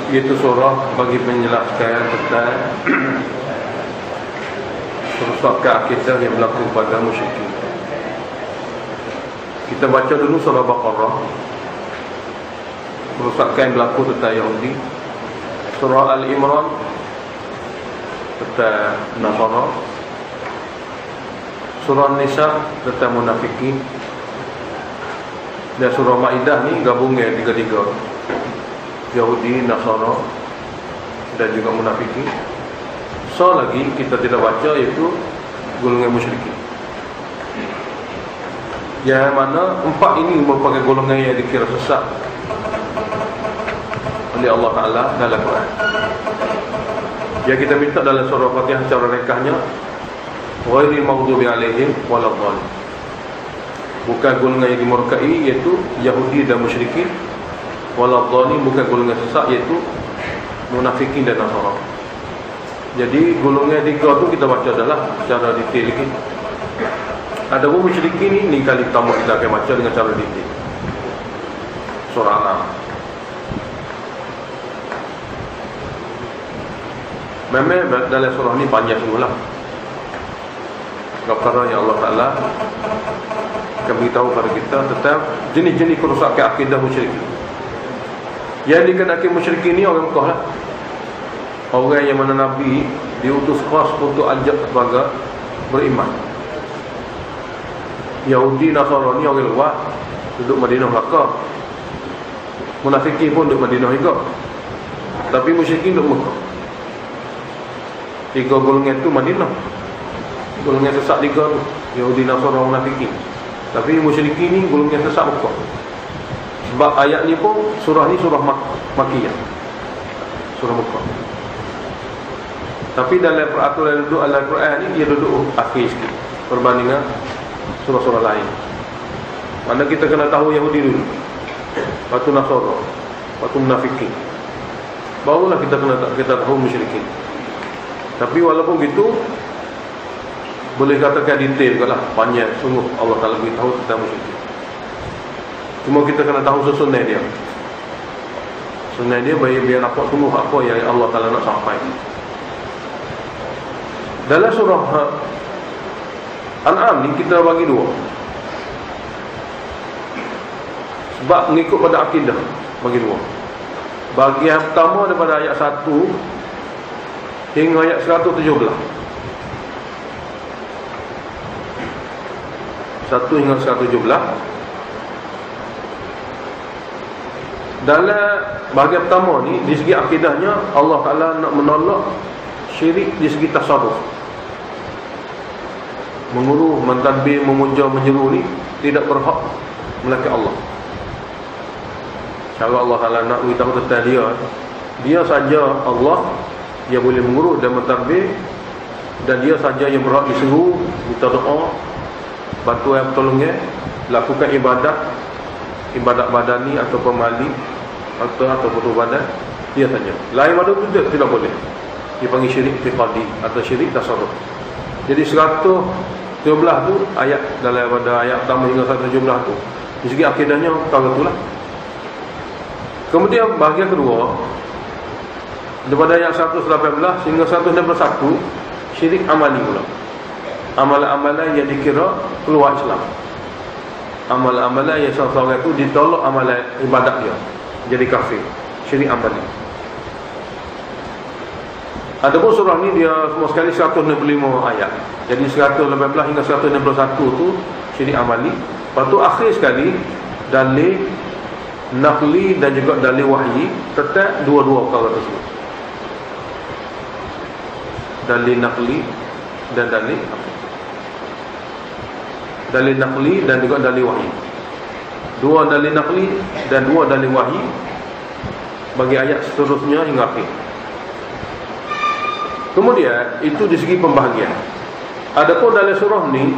iaitu surah bagi menjelaskan tentang kerusakan akidah yang berlaku pada musyrikin. Kita baca dulu surah Baqarah, kerusakan yang berlaku tentang Yahudi. Surah Al-Imran tentang Nasara. Surah Nisa tentang munafikin. Dan surah Maidah ni gabungnya tiga-tiga, Yahudi, Nasara dan juga munafikin. So lagi kita tidak baca iaitu golongan musyrikin, yang mana empat ini merupakan golongan yang dikira sesat oleh Allah Ta'ala dalam Quran. Yang kita minta dalam surah Fatihah secara rekahnya, ghairil maghdubi alaihim waladdallin, bukan golongan yang dimurkai iaitu Yahudi dan musyrikin, waladdallin bukan golongan sesat iaitu munafikin dan Nasara. Jadi golongan tiga tu kita baca adalah secara detail lagi. Ada pun musyrikin ni kali pertama kita akan baca dengan cara detail. Surah Al-An'am. Memang dalam surah ni panjang semula. Kerana yang Allah Ta'ala akan beritahu kepada kita tentang jenis-jenis kerusakan akidah musyrikin. Yang dikenakan musyrikin ni orang Mekah lah. Orang yang mana Nabi diutus khas untuk ajak kepada beriman. Yahudi, Nasara ni orang luar, duduk Madinah Makkah. Munafikin pun duduk Madinah juga, tapi musyrikin duduk Mekah. Tiga golongan tu Madinah. Golongan sesat tiga tu, Yahudi, Nasara, munafikin. Tapi musyrikin ni golongan sesat Mekah. Sebab ayat ni pun, surah ni surah Makkiyah, surah Mekah. Tapi dalam peraturan duduk Al-Quran ni, dia duduk akhir sikit perbandingan surah-surah lain. Mana kita kena tahu Yahudi dulu, lepas tu Nasara, lepas tu munafikin, barulah kita tahu musyrikin. Tapi walaupun gitu, boleh katakan detail juga lah, panjang sungguh Allah Ta'ala beritahu tentang musyrikin. Cuma kita kena tahu susunan dia. Susunan dia biar nampak sungguh apa yang Allah Ta'ala nak sampaikan. Dalam surah Al-An'am ni kita bagi dua. Sebab mengikut pada akidah, bagi dua. Bagian pertama daripada ayat 1 hingga ayat 117. 1 hingga 117. Dalam bahagian pertama ni, di segi akidahnya Allah Ta'ala nak menolak syirik di segi tasarruf. Menguruh, mentadbir, memuja, menyeru ni tidak berhak melainkan Allah. Cara Allah Ta'ala nak beritahu tentang dia saja Allah yang boleh menguruh dan mentadbir, dan dia saja yang berhak diseru, minta doa, bantuan pertolongan, lakukan ibadat badani atau mali atau putus badan, dia saja. Lain pada itu tidak boleh. Dipanggil syirik i'tiqadi atau syirik tasarruf. Jadi 113 tu ayat, dalam pada ayat pertama hingga 117 tu, di segi akidahnya perkara itulah. Kemudian bahagian kedua, daripada ayat 118 hingga 161, syirik amali pula. Amalan-amalan yang dikira keluar Islam. Amalan-amalan yang seorang itu ditolak amalan ibadat dia, jadi kafir. Syirik amali. Adapun surah ni dia semua sekali 165 ayat. Jadi 118 hingga 161 tu syirik amali. Lepas tu akhir sekali dalil naqli dan juga dalil wahyi tentang dua-dua perkara tersebut. Dalil naqli dan dalil naqli dan juga dalil wahyi. Dua dalil naqli dan dua dalil wahyi bagi ayat seterusnya hingga akhir. Kemudian itu di segi pembahagian. Adapun dalam surah ni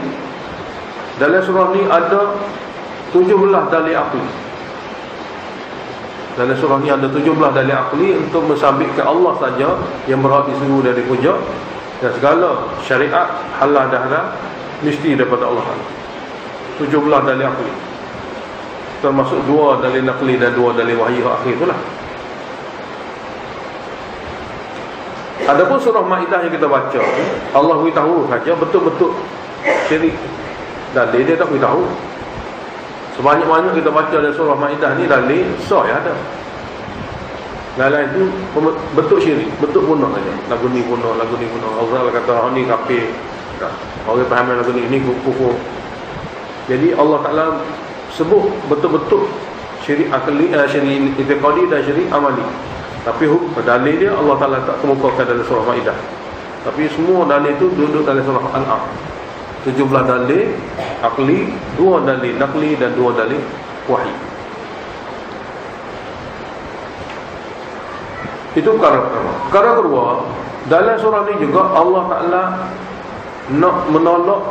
ada 17 dalil akli. Dalam surah ni ada 17 dalil akli untuk mensabitkan Allah saja yang berhak diseru dan dipuja, dan segala syariat halal dan haram mesti daripada Allah. 17 dalil akli, termasuk 2 dalil naqli dan 2 dalil wahyi akhir itulah. Adapun surah Maidah yang kita baca, Allah beritahu saja betul-betul syirik. Dalil dia tak beritahu. Sebanyak-banyak kita baca dalam surah Maidah ni dalil sah ya ada. Dalam itu betul syirik, betul bunuh saja. Lagu ni bunuh. Allah kata ni kafir. Orang faham lagu ni kufur. Jadi Allah Taala sebut betul-betul syirik akli, syirik i'tiqadi dan syirik amali. Tapi dalil dia Allah Taala tak kemukakan dalam surah Maidah. Tapi semua dalil itu duduk dalam surah Al-An'am. 17 dalil akli, 2 dalil nakli dan 2 dalil wahyi. Itu perkara pertama. Perkara kedua, dalam surah ini juga Allah Ta'ala nak menolak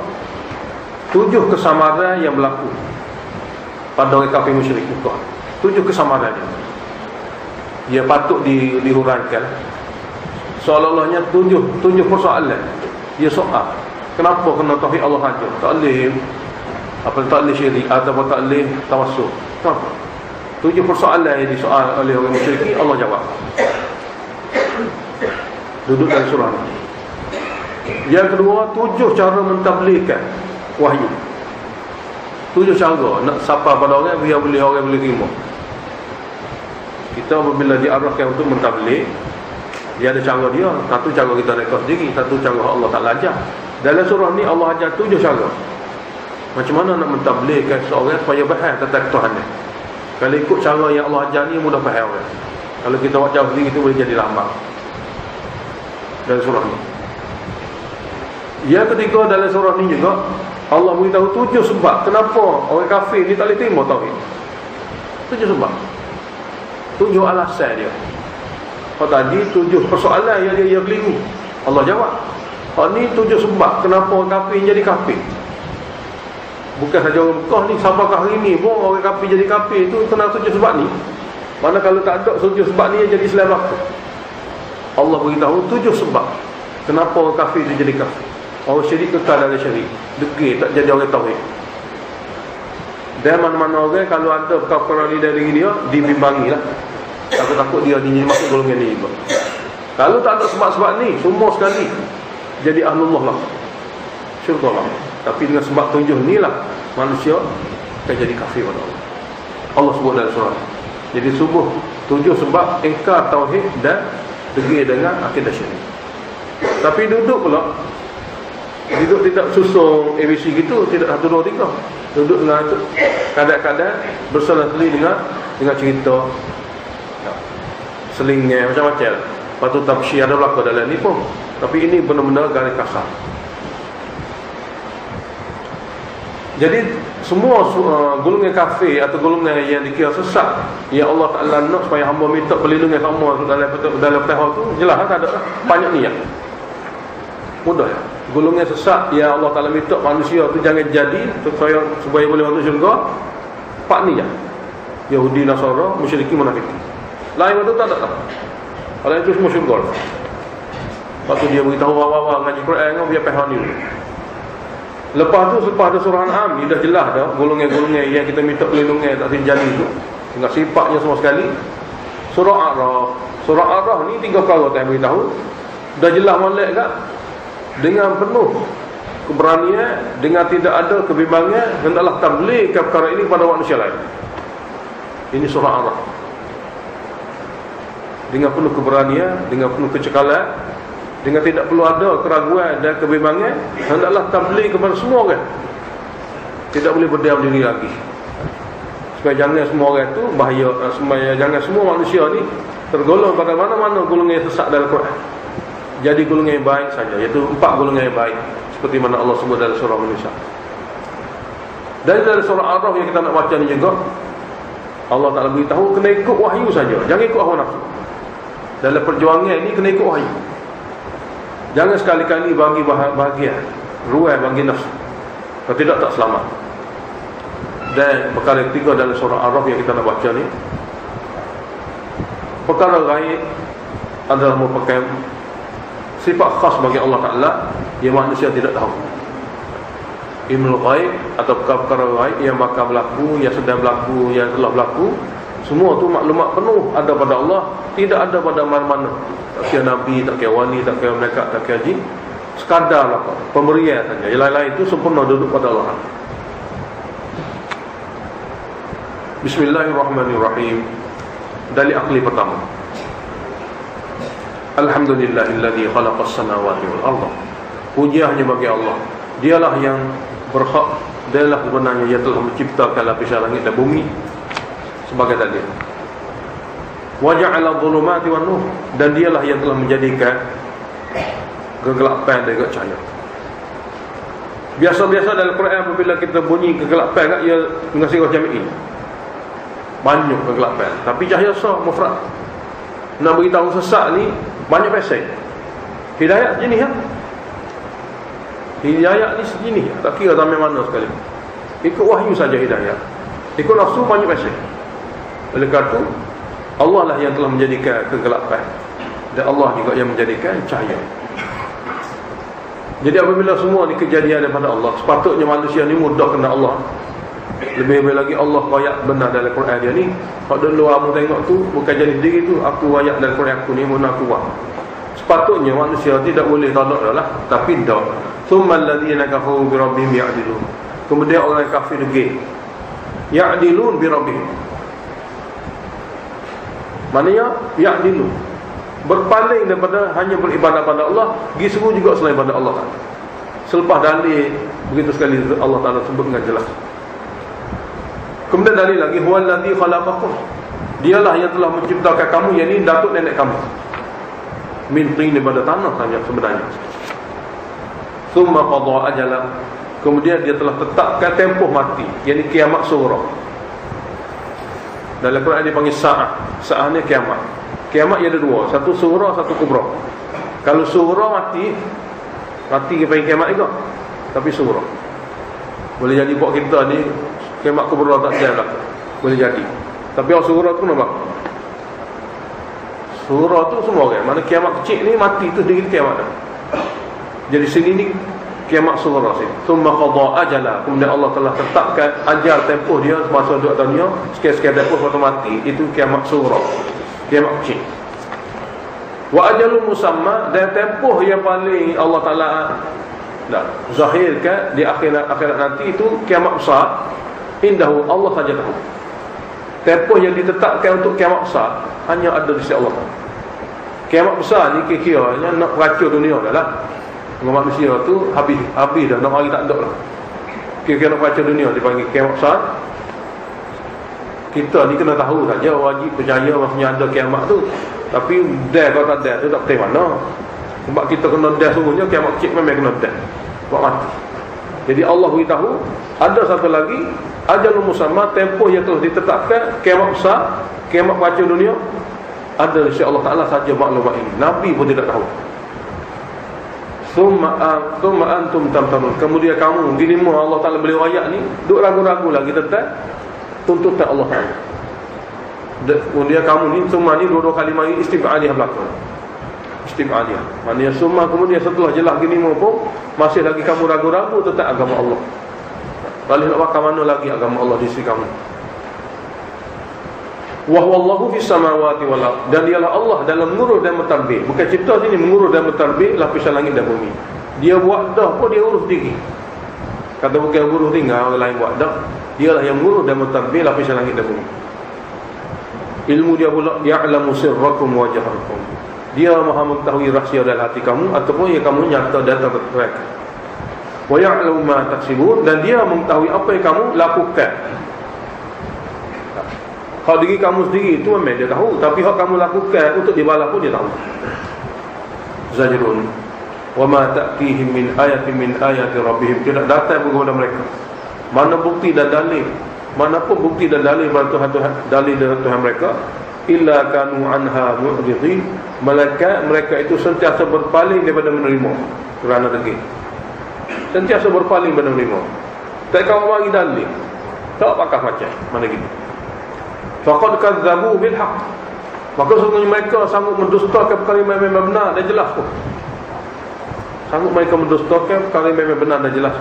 7 kesamaran yang berlaku pada orang kafir musyrik Mekah. 7 kesamaran dia patut dihuraikan. Seolah-olahnya 7 persoalan. Dia soal, kenapa kena tauhid Allah saja? Tak boleh tak boleh syirik ataupun tak boleh tawassul. Kenapa? 7 persoalan yang disoal oleh orang musyrik, Allah jawab. Duduk dalam surah ini. Yang kedua, 7 cara mentabligkan wahyu. 7 cara nak sapa pada orang biar orang boleh terima. Kita apabila diarahkan untuk mentablig, dia ada cara dia. Satu cara kita rekod sendiri, satu cara Allah Ta'ala ajar. Dalam surah ni Allah ajar 7 cara. Macam mana nak mentabligkan seorang supaya faham tentang Tuhan ni. Kalau ikut cara yang Allah ajar ni mudah faham orang. Kalau kita buat cara sendiri itu boleh jadi lambat. Dalam surah ni. Yang ketiga dalam surah ni juga Allah beritahu 7 sebab kenapa orang kafir ni tak boleh terima tauhid. 7 sebab. 7 alasan dia. Kalau tadi 7 persoalan yang dia keliru, Allah jawab. Kalau ni 7 sebab kenapa orang kafir jadi kafir. Bukan saja orang Mekah ni, sampaikan hari ni pun orang kafir jadi kafir tu kena 7 sebab ni. Mana kalau tak ada 7 sebab ni yang jadi Islam apa? Allah beritahu 7 sebab kenapa orang kafir tu jadi kafir. Orang syirik kekal dalam syirik, degil tak jadi orang tauhid. Dan mana-mana orang kalau ada perkara ni dari dia, dibimbangi lah. Takut-takut dia masuk golongan ni juga. Kalau tak ada sebab-sebab ni, semua sekali jadi ahlullah lah, syurga lah. Tapi dengan sebab 7 ni lah manusia akan jadi kafir pada Allah. Allah sebut dalam surah. Jadi subuh 7 sebab ingkar tauhid dan degil dengan akidah syirik. Tapi duduk pula, duduk tidak susung ABC gitu, tidak 1, 2, 3. Duduk dengan kadang-kadang berselang-seling dengan cerita selingnya macam-macam. Patut tafsir ada berlaku dalam ni pun. Tapi ini benar-benar garis kasar. Jadi semua golongan kafir atau golongan yang dikira sesat, yang Allah Ta'ala nak supaya hamba minta perlindungan sama dalam perkara tu, jelas tak ada banyak niat. Mudah ya. Golongan sesat yang Allah Ta'ala minta manusia tu jangan jadi supaya boleh masuk syurga, 4 ni je. Yahudi, Nasara, musyrikin, munafik. Lain waktu tak ada. Kalau itu semua syurga. Lepas tu dia beritahu awal-awal ngaji Quran biar faham ni. Lepas tu ada surah Al-An'am, dia dah jelas dah golongan-golongan yang kita minta perlindungan tak jadi tu dengan sifatnya semua sekali. Surah Al-Araf ni 3 perkara tak beritahu. Dah jelas molek tak? Dengan penuh keberanian, dengan tidak ada kebimbangan, hendaklah tabligh perkara ini kepada manusia lain. Ini surah Al-Araf. Dengan penuh keberanian, dengan penuh kecekalan, dengan tidak perlu ada keraguan dan kebimbangan, hendaklah tabligh kepada semua orang. Tidak boleh berdiam diri lagi. Supaya jangan semua orang itu bahaya, jangan semua manusia ni tergolong pada mana-mana golongan yang sesat dalam Quran. Jadi golongan yang baik saja, iaitu 4 golongan yang baik seperti mana Allah sebut dalam surah An-Nisa. Dan dalam surah Al-Araf yang kita nak baca ni juga, Allah Ta'ala beritahu kena ikut wahyu saja, jangan ikut hawa nafsu. Dalam perjuangan ini kena ikut wahyu. Jangan sekali-kali bagi bahagian ruai bagi nafsu, kalau tidak tak selamat. Dan perkara ketiga dalam surah Al-Araf yang kita nak baca ni, perkara gaib adalah merupakan sifat khas bagi Allah Ta'ala yang manusia tidak tahu. Ilmu ghaib atau perkara gaib yang bakal berlaku, yang sedang berlaku, yang telah berlaku, Semua tu maklumat penuh ada pada Allah, tidak ada pada mana-mana. Tak kira Nabi, tak kira wali, tak kira malaikat, tak kira jin. Sekadar apa? Pemberian saja. Yang lain-lain itu sempurna duduk pada Allah. Bismillahirrahmanirrahim. Dalil akli pertama. Alhamdulillahilladzi khalaqas samawati wal arda. Puji hanya bagi Allah. Dialah yang berhak, dialah sebenarnya yang telah menciptakan lapisan langit dan bumi sebagai dalil. Wa ja'ala dhulumati wan nur, dan dialah yang telah menjadikan kegelapan dan cahaya. Biasa-biasa dalam Quran apabila kita bunyi kegelapan kat ia mengasih macam ini. Banyak kegelapan, tapi cahaya sah mufrad. Nak beritahu sesat ni banyak pasal. Hidayah jenis kan? Hidayah ni sejenis, tak kira sampai mana sekali. Ikut wahyu saja hidayah. Ikut nafsu banyak pasal. Oleh kerana Allah lah yang telah menjadikan kegelapan, dan Allah juga yang menjadikan cahaya. Jadi apabila semua ni kejadian daripada Allah, sepatutnya manusia ni mudah kena Allah. Lebih-lebih lagi Allah ayat benar dalam Quran dia ni. Kalau dulu kamu tengok tu bukan jadi diri tu, aku ayat dalam Quran aku ni mana aku buat. Sepatutnya manusia tidak boleh tolak dah lah, tapi dah. Tsummal ladzina kafaru bi rabbihim ya'dilun. Kemudian orang kafir lagi ya'dilun bi rabbihim. Maknanya ya'dilun, berpaling daripada hanya beribadah pada Allah, pergi seru juga selain pada Allah. Selepas dalil begitu sekali Allah Taala sebut dengan jelas. Kemudian dalil lagi, huwallazi khalaqakum. Dialah yang telah menciptakan kamu, yakni datuk nenek kamu. Min tin, daripada tanah saja sebenarnya. Tsumma qada ajala. Kemudian dia telah tetapkan tempoh mati, yakni kiamat sughra. Dalam Quran dipanggil sa'ah. Sa'ah ni kiamat. Kiamat ada dua, satu sughra, satu kubra. Kalau sughra mati ke panggil kiamat juga. Tapi sughra boleh jadi buat kita ni kiamat kubra tak jalan, boleh jadi. Tapi yang sughra tu nampak, sughra tu semua kan. Mana kiamat kecil ni mati tu sedikit kiamat dah. Jadi sini ni kiamat sughra sini. Tsumma qada ajala. Kemudian Allah telah tetapkan ajal tempoh dia semasa duduk dunia, sekian-sekian tempoh waktu mati, itu kiamat sughra, kiamat kecil. Wa ajalun musamma, dan tempoh yang paling Allah Taala zahirkan di akhirat nanti itu kiamat besar. Indahu, Allah saja tahu. Tempoh yang ditetapkan untuk kiamat besar hanya ada di sisi Allah. Kiamat besar ni kira-kiranya nak racun dunia dah lah. Dengan manusia tu habis dah, nak hari tak ada lah. Kira-kira nak racun dunia dipanggil kiamat besar. Kita ni kena tahu saja, wajib percaya maksudnya ada kiamat tu. Tapi dah kalau tak ada tu tak betul mana. Sebab kita kena dah sungguhnya, kiamat kecil memang kena dah buat mati. Jadi Allah beritahu ada satu lagi ajalul musamma, tempoh yang telah ditetapkan, kiamat besar, kiamat racun dunia. Ada insya-Allah Taala saja maklumat ini. Nabi pun tidak tahu. Summa antum tamtarun. Kemudian kamu gini Allah Taala beli ayat ni duk ragu-ragu lagi tentang tuntutan Allah Taala. Kemudian kamu ni summa ni dua-dua kali mari istib'adiyah belakang. Istib'adiyah. Maknanya summa kemudian setelah jelas gini pun masih lagi kamu ragu-ragu tentang agama Allah. Lalu nak makan mana lagi agama Allah di sisi kamu? Wa huwallahu fis samawati wal ard, dan dialah Allah dalam mengurus dan mentadbir. Bukan cipta sini, mengurus dan mentadbir lapisan langit dan bumi. Dia buat dah pun dia urus diri. Kata bukan urus tinggal orang lain buat dah. Dialah yang mengurus dan mentadbir lapisan langit dan bumi. Ilmu dia pula ya'lamu sirrakum wa jahrakum. Dia Maha mengetahui rahsia dalam hati kamu ataupun yang kamu nyata dan terang. Wa ya'lamu ma taksibun, dan dia mengetahui apa yang kamu lakukan. Kalau diri kamu sendiri itu memang dia tahu, tapi hak kamu lakukan untuk dibalas pun dia tahu. Zajrun wa ma ta'tihim min ayatin min ayati rabbihim, tidak datang kepada mereka mana bukti dan dalil, manapun bukti dan dalil dalil dari Tuhan mereka, illa kanu anha mu'ridin, mereka itu sentiasa berpaling daripada menerima kerana degil. Sentiasa berpaling daripada menerima. Tak kau bagi dalil, tak pakai macam mana gitu. Faqad kadzabu bil haqq, maka sesungguhnya mereka sanggup mendustakan perkara yang memang benar dan jelas pun. Sanggup mereka mendustakan perkara yang memang benar dan jelas.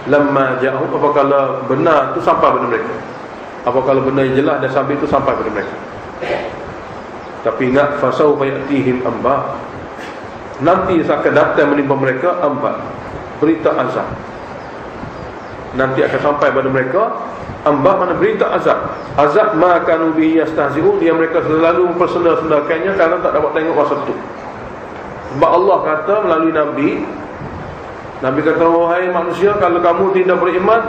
Lamma ja'ahum, apabila benar itu sampai pada mereka. apakah benda yang jelas dan sabit itu sampai pada mereka. Tapi ingat, fasawfa ya'tihim amba, nanti akan datang menimpa mereka amba, berita azab. Nanti akan sampai pada mereka amba, mana berita azab. Azab ma kanu bihi yastahzi'un, yang mereka selalu mempersenda-sendakannya kerana tak dapat tengok masa itu. Sebab Allah kata melalui Nabi kata, wahai manusia, kalau kamu tidak beriman,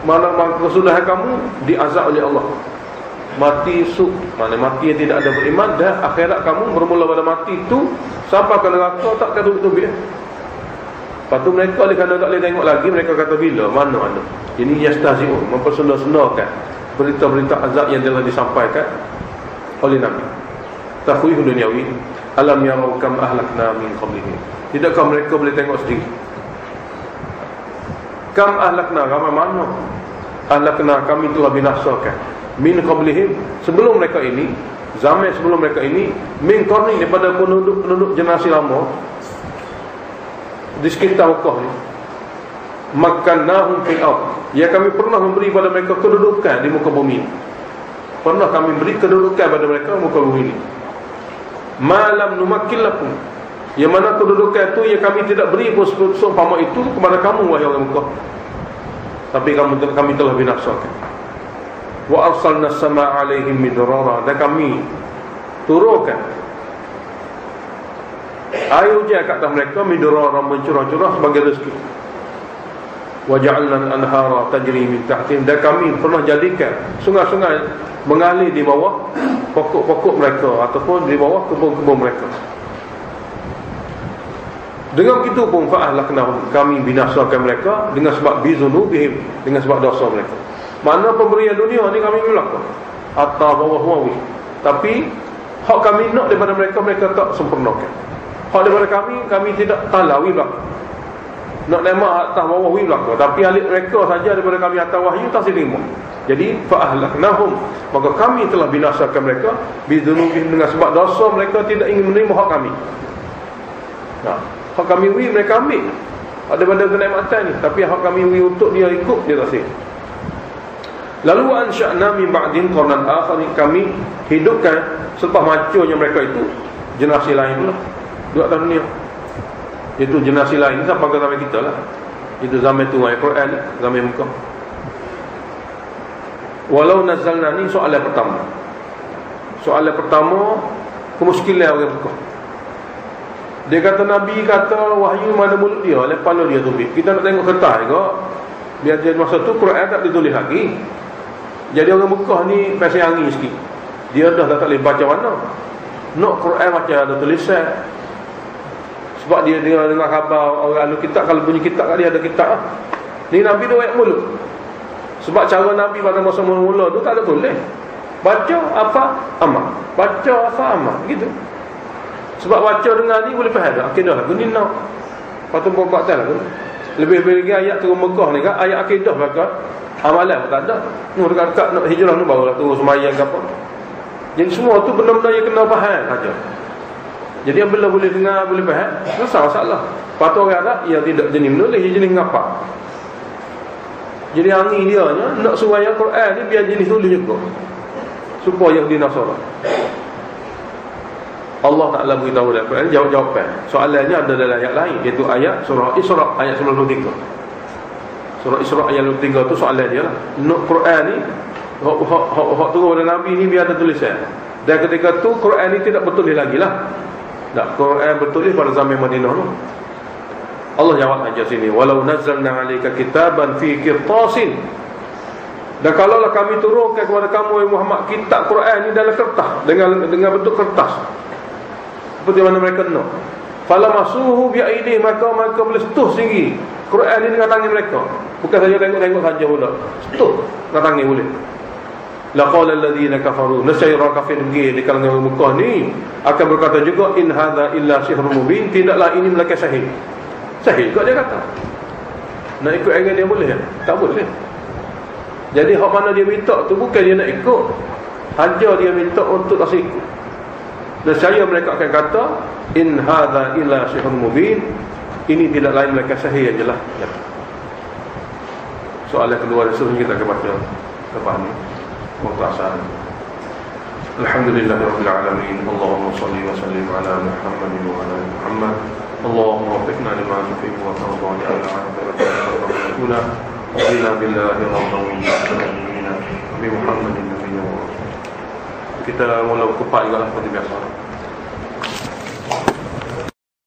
maka kesudahan kamu diazab oleh Allah. Mati mana mati yang tidak ada beriman, dan akhirat kamu bermula pada mati itu sampai ke neraka tak ketubik-tubik. Lepas tu mereka kerana tak boleh tengok lagi, mereka kata bila, mana. Ini yastahzi'un, mempersenda-sendakan berita-berita azab yang telah disampaikan oleh Nabi. Takhwif duniawi, alam yarau kam ahlakna min qablihim. Tidakkah mereka boleh tengok sendiri? Kam ahlakna, ramai mana ahlakna, kami telah binasakan min qablihim, sebelum mereka ini, zaman sebelum mereka ini, min qarni, daripada penduduk generasi lama di sekitar Mekah ni. Makannahum fil ard, ya kami pernah memberi pada mereka kedudukan di muka bumi. Pernah kami beri kedudukan pada mereka di muka bumi ini. Malam numakkil lakum, yang mana kedudukan itu yang kami tidak beri pun seumpama itu kepada kamu wahai orang Mekah, tapi kami telah binasakan. Wa arsalna as-samaa'a 'alaihim midrara, dan kami turunkan air hujan kat atas mereka midrara, mencurah-curah sebagai rezeki. Wa ja'alna al-anhara tajri min tahtihim, dan kami pernah jadikan sungai-sungai mengalir di bawah pokok-pokok mereka ataupun di bawah kebun-kebun mereka. Dengan begitu pun fa'ahlaknahum, kami binasakan mereka dengan sebab bizunubihim, dengan sebab dosa mereka. Mana pemberian dunia ni kami belaka atas bawah wawi, tapi hak kami nak daripada mereka, mereka tak sempurnakan. Hak daripada kami tidak talawi belaka. Nak lemak atas bawah wawi belaka, tapi alik mereka saja daripada kami atas wahyu tak terima. Jadi fa'ahlaknahum, maka kami telah binasakan mereka bizunubihim, dengan sebab dosa mereka tidak ingin menerima hak kami. Nah, hak kami wi mereka ambil daripada kenikmatan ni, tapi hak kami wi untuk dia ikut, dia tak sih. Lalu ansha'na min ba'din qarnan akhar, kami hidupkan selepas mancurnya mereka itu generasi lain pula di atas dunia. Itu generasi lain sampai ke zaman kita lah. Itu zaman tu Al-Quran, zaman Mekah. Walau nazalna, ni soalan pertama. Soalan pertama, kemuskilan orang Mekah. Dia kata Nabi kata wahyu mana mulut dia, lepas dia tumbik. Kita nak tengok kertas juga. Biar dia masa tu Quran tak ditulis lagi. Jadi orang Mekah ni pasal angin sikit. Dia dah tak boleh baca mana. Nak Quran macam ada tulisan. Sebab dia dengar khabar orang ahli kitab, kalau bunyi kitab kat dia ada kitab lah. Ni Nabi dia ayat mulut. Sebab cara Nabi pada masa mula-mula tu tak ada tulis. Baca apa amal, baca apa amal, gitu. Sebab baca dengar ni boleh faham tak? Akidah aku ni nak patut buat tak lah. Lebih-lebih lagi ayat turun Mekah ni kan, ayat akidah belakang, amalan pun tak ada. Ni dekat-dekat nak hijrah ni barulah turun semayang ke apa. Jadi semua tu benda-benda yang kena faham saja. Jadi bila boleh dengar, boleh faham, selesai masalah. Patut orang Arab yang tidak jenis menulis, dia jenis ngapa. Jadi angin dia nak suruh ayat Quran ni biar jenis tulis juga, supaya dia Nasara. Allah Ta'ala beritahu dalam Quran, jawab-jawapan. Soalannya ada dalam ayat lain, iaitu ayat surah Isra ayat 93. Surah Isra ayat 93 tu soalan dia lah. Nak Quran ni hak turun pada Nabi ni biar ada tulisan. Dan ketika tu Quran ni tidak bertulis lagi lah. Tak, Quran bertulis pada zaman Madinah tu. Allah jawab aja sini, walau nazzalna 'alaika kitaban fi qirtasin, dan kalaulah kami turunkan kepada kamu Muhammad kitab Quran ni dalam kertas, dengan bentuk kertas seperti mana mereka nak, fala masuhu bi aidih, maka boleh setuh sendiri Quran ni dengan tangan mereka, bukan saja tengok-tengok saja pula, setuh dengan tangan boleh. Laqala alladhina kafaru, nasyara kafir di kalangan Mekah ni akan berkata juga, in hadza illa sihrun mubin, tidaklah ini melainkan sihir. Sahih juga dia kata. Nak ikut ayat dia boleh? Tak boleh. Jadi hak mana dia minta tu bukan dia nak ikut, hanya dia minta untuk tak ikut. Dan saya mereka akan kata, in hadza illa sihrun mubin, ini tidak lain melainkan sahih ajalah. Ya. Soalan kedua Rasul kita akan baca. lepas ni muktasar. Alhamdulillahirabbil alamin. Allahumma shalli wa sallim ala Muhammadin wa ala ali Muhammad. Allahumma waffiqna lima tuhibbu wa tarda wa ja'alna 'ala Alhamdulillah billahi rabbil alamin. Nabi Muhammadin nabiyyu. Kita mula kepak juga seperti biasa.